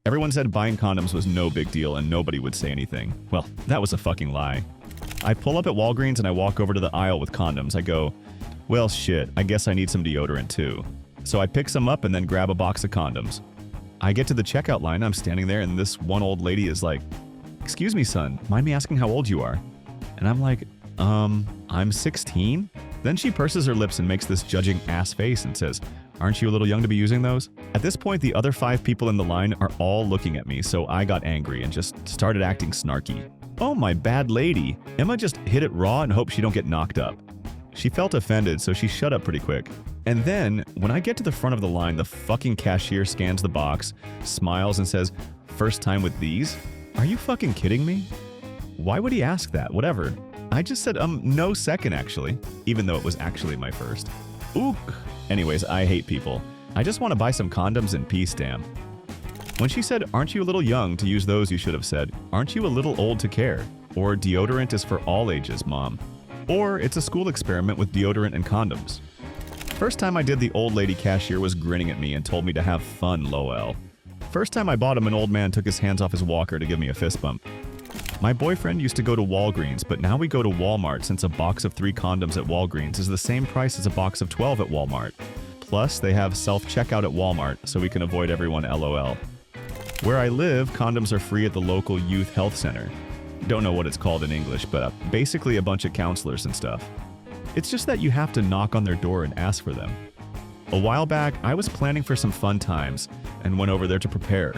Everyone said buying condoms was no big deal and nobody would say anything. Well, that was a fucking lie. I pull up at Walgreens and I walk over to the aisle with condoms. I go, well shit, I guess I need some deodorant too. So I pick some up and then grab a box of condoms. I get to the checkout line, I'm standing there and this one old lady is like, excuse me son, mind me asking how old you are? And I'm like, I'm 16? Then she purses her lips and makes this judging ass face and says, aren't you a little young to be using those? At this point, the other 5 people in the line are all looking at me, so I got angry and just started acting snarky. Oh, my bad lady. Emma just hit it raw and hoped she don't get knocked up. She felt offended, so she shut up pretty quick. And then, when I get to the front of the line, the fucking cashier scans the box, smiles and says, first time with these? Are you fucking kidding me? Why would he ask that? Whatever. I just said, no second actually, even though it was actually my first. Ook. Anyways, I hate people. I just want to buy some condoms and peace, damn. When she said, aren't you a little young to use those, you should have said, aren't you a little old to care? Or deodorant is for all ages, mom. Or it's a school experiment with deodorant and condoms. First time I did, the old lady cashier was grinning at me and told me to have fun, lol. First time I bought him, an old man took his hands off his walker to give me a fist bump. My boyfriend used to go to Walgreens, but now we go to Walmart since a box of 3 condoms at Walgreens is the same price as a box of 12 at Walmart. Plus, they have self-checkout at Walmart, so we can avoid everyone LOL. Where I live, condoms are free at the local youth health center. Don't know what it's called in English, but basically a bunch of counselors and stuff. It's just that you have to knock on their door and ask for them. A while back, I was planning for some fun times and went over there to prepare.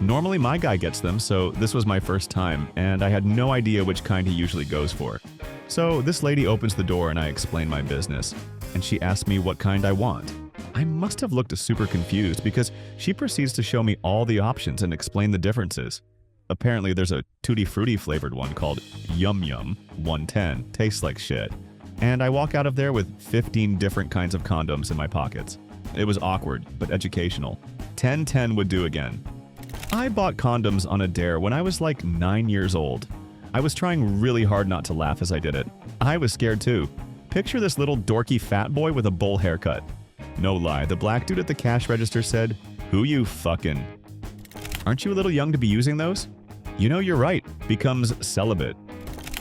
Normally my guy gets them, so this was my first time, and I had no idea which kind he usually goes for. So this lady opens the door and I explain my business, and she asks me what kind I want. I must have looked super confused because she proceeds to show me all the options and explain the differences. Apparently there's a Tutti Frutti flavored one called Yum Yum 110, tastes like shit. And I walk out of there with 15 different kinds of condoms in my pockets. It was awkward, but educational. 10-10 would do again. I bought condoms on a dare when I was like 9 years old. I was trying really hard not to laugh as I did it. I was scared too. Picture this little dorky fat boy with a bowl haircut. No lie, the black dude at the cash register said, "Who you fucking? Aren't you a little young to be using those?" You know, you're right. Becomes celibate.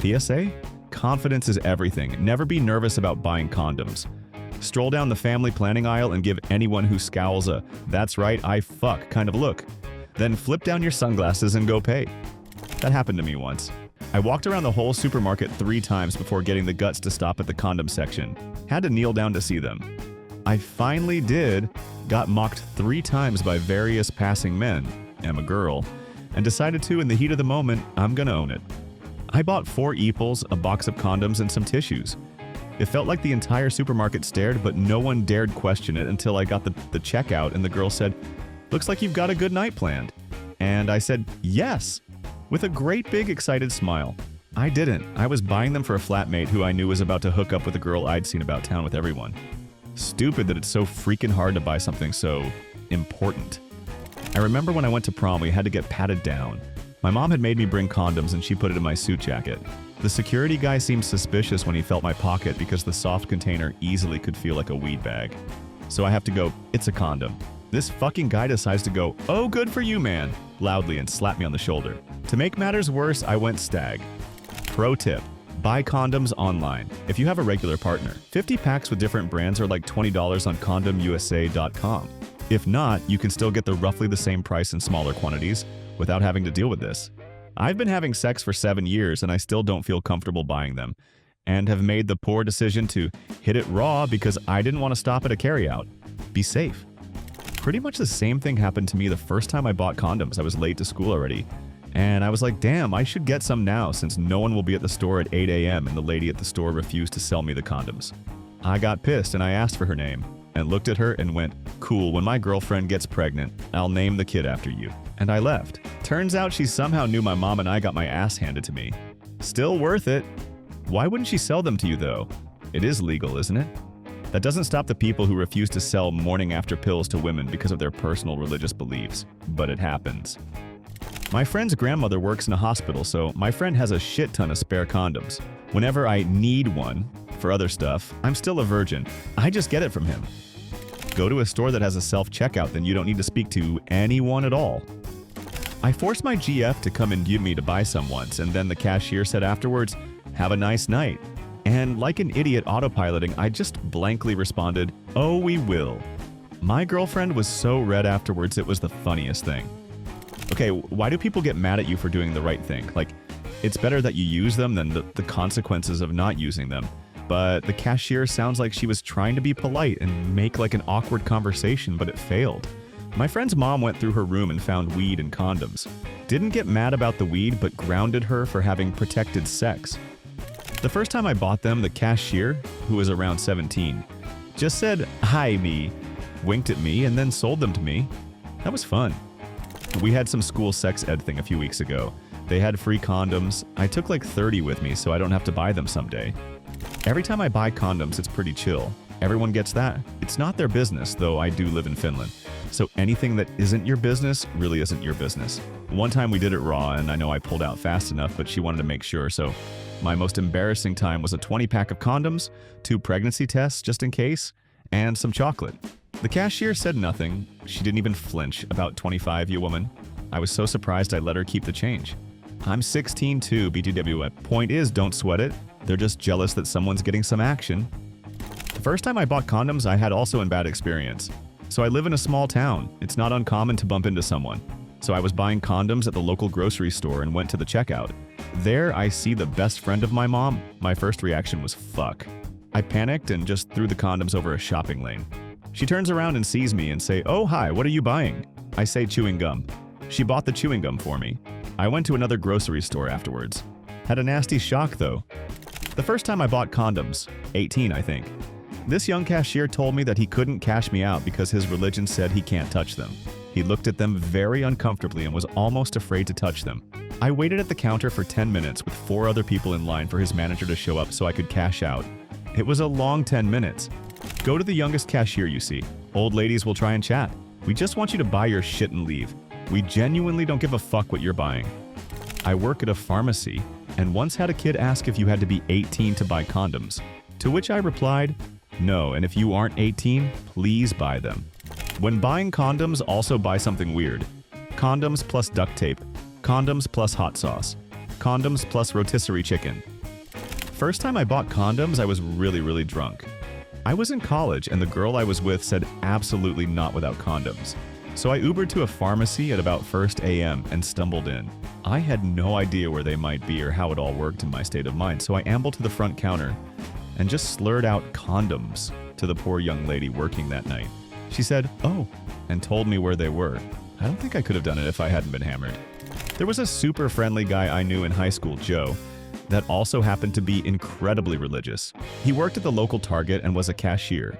PSA? Confidence is everything. Never be nervous about buying condoms. Stroll down the family planning aisle and give anyone who scowls a "that's right, I fuck" kind of look. Then flip down your sunglasses and go pay. That happened to me once. I walked around the whole supermarket 3 times before getting the guts to stop at the condom section. Had to kneel down to see them. I finally did, got mocked 3 times by various passing men, am a girl, and decided to, in the heat of the moment, I'm gonna own it. I bought 4 Eeples, a box of condoms, and some tissues. It felt like the entire supermarket stared, but no one dared question it until I got the checkout and the girl said, "Looks like you've got a good night planned." And I said, "Yes," with a great big excited smile. I didn't. I was buying them for a flatmate who I knew was about to hook up with a girl I'd seen about town with everyone. Stupid that it's so freaking hard to buy something so important. I remember when I went to prom, we had to get patted down. My mom had made me bring condoms and she put it in my suit jacket. The security guy seemed suspicious when he felt my pocket because the soft container easily could feel like a weed bag. So I have to go, "It's a condom." This fucking guy decides to go, "Oh, good for you, man," loudly and slap me on the shoulder. To make matters worse, I went stag. Pro tip: buy condoms online. If you have a regular partner, 50 packs with different brands are like $20 on condomusa.com. If not, you can still get the roughly the same price in smaller quantities without having to deal with this. I've been having sex for 7 years and I still don't feel comfortable buying them, and have made the poor decision to hit it raw because I didn't want to stop at a carryout. Be safe. Pretty much the same thing happened to me the first time I bought condoms. I was late to school already, and I was like, damn, I should get some now since no one will be at the store at 8 a.m. and the lady at the store refused to sell me the condoms. I got pissed and I asked for her name, and looked at her and went, "Cool, when my girlfriend gets pregnant, I'll name the kid after you." And I left. Turns out she somehow knew my mom and I got my ass handed to me. Still worth it. Why wouldn't she sell them to you though? It is legal, isn't it? That doesn't stop the people who refuse to sell morning after pills to women because of their personal religious beliefs, but it happens. My friend's grandmother works in a hospital, so my friend has a shit ton of spare condoms. Whenever I need one for other stuff, I'm still a virgin. I just get it from him. Go to a store that has a self-checkout, then you don't need to speak to anyone at all. I forced my GF to come and give me to buy some once, and then the cashier said afterwards, "Have a nice night." And like an idiot autopiloting, I just blankly responded, "Oh, we will." My girlfriend was so red afterwards, it was the funniest thing. Okay, why do people get mad at you for doing the right thing? Like, it's better that you use them than the consequences of not using them. But the cashier sounds like she was trying to be polite and make like an awkward conversation, but it failed. My friend's mom went through her room and found weed and condoms. Didn't get mad about the weed, but grounded her for having protected sex. The first time I bought them, the cashier, who was around 17, just said, "Hi, me," winked at me, and then sold them to me. That was fun. We had some school sex ed thing a few weeks ago. They had free condoms. I took like 30 with me so I don't have to buy them someday. Every time I buy condoms, it's pretty chill. Everyone gets that. It's not their business, though I do live in Finland. So anything that isn't your business really isn't your business. One time we did it raw, and I know I pulled out fast enough, but she wanted to make sure, so my most embarrassing time was a 20-pack of condoms, 2 pregnancy tests just in case, and some chocolate. The cashier said nothing. She didn't even flinch. About 25, you woman. I was so surprised I let her keep the change. I'm 16 too, BTW. Point is, don't sweat it. They're just jealous that someone's getting some action. The first time I bought condoms, I had also a bad experience. So I live in a small town. It's not uncommon to bump into someone. So I was buying condoms at the local grocery store and went to the checkout. There, I see the best friend of my mom. My first reaction was fuck. I panicked and just threw the condoms over a shopping lane. She turns around and sees me and say, "Oh, hi, what are you buying?" I say chewing gum. She bought the chewing gum for me. I went to another grocery store afterwards. Had a nasty shock though. The first time I bought condoms, 18 I think. This young cashier told me that he couldn't cash me out because his religion said he can't touch them. He looked at them very uncomfortably and was almost afraid to touch them. I waited at the counter for 10 minutes with 4 other people in line for his manager to show up so I could cash out. It was a long 10 minutes. Go to the youngest cashier you see. Old ladies will try and chat. We just want you to buy your shit and leave. We genuinely don't give a fuck what you're buying. I work at a pharmacy and once had a kid ask if you had to be 18 to buy condoms, to which I replied, "No, and if you aren't 18, please buy them." When buying condoms, also buy something weird. Condoms plus duct tape. Condoms plus hot sauce. Condoms plus rotisserie chicken. First time I bought condoms, I was really drunk. I was in college and the girl I was with said absolutely not without condoms. So I Ubered to a pharmacy at about 1 a.m. and stumbled in. I had no idea where they might be or how it all worked in my state of mind, so I ambled to the front counter and just slurred out condoms to the poor young lady working that night. She said, "Oh," and told me where they were. I don't think I could have done it if I hadn't been hammered. There was a super friendly guy I knew in high school, Joe, that also happened to be incredibly religious. He worked at the local Target and was a cashier.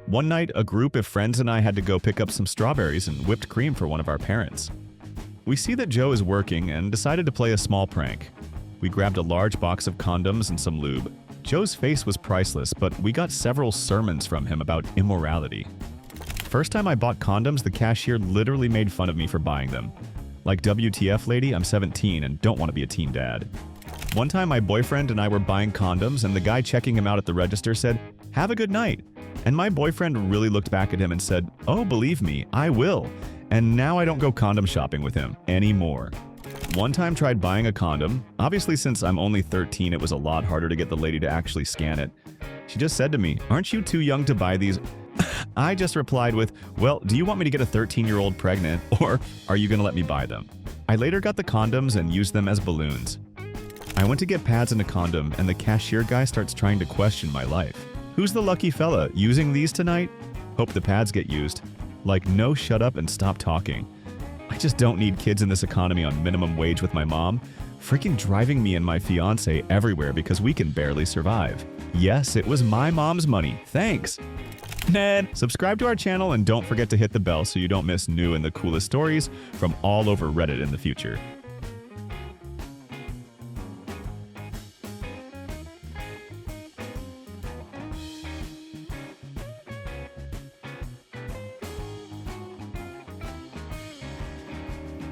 One night, a group of friends and I had to go pick up some strawberries and whipped cream for one of our parents. We see that Joe is working and decided to play a small prank. We grabbed a large box of condoms and some lube. Joe's face was priceless, but we got several sermons from him about immorality. First time I bought condoms, the cashier literally made fun of me for buying them. Like, WTF lady, I'm 17 and don't want to be a teen dad. One time my boyfriend and I were buying condoms and the guy checking him out at the register said, "Have a good night." And my boyfriend really looked back at him and said, "Oh, believe me, I will." And now I don't go condom shopping with him anymore. One time tried buying a condom. Obviously, since I'm only 13, it was a lot harder to get the lady to actually scan it. She just said to me, "Aren't you too young to buy these?" I just replied with, "Well, do you want me to get a 13-year-old pregnant, or are you gonna let me buy them?" I later got the condoms and used them as balloons. I went to get pads and a condom, and the cashier guy starts trying to question my life. "Who's the lucky fella using these tonight? Hope the pads get used." Like, no, shut up and stop talking. I just don't need kids in this economy on minimum wage with my mom, freaking driving me and my fiance everywhere because we can barely survive. Yes, it was my mom's money. Thanks. Ned, subscribe to our channel and don't forget to hit the bell so you don't miss new and the coolest stories from all over Reddit in the future.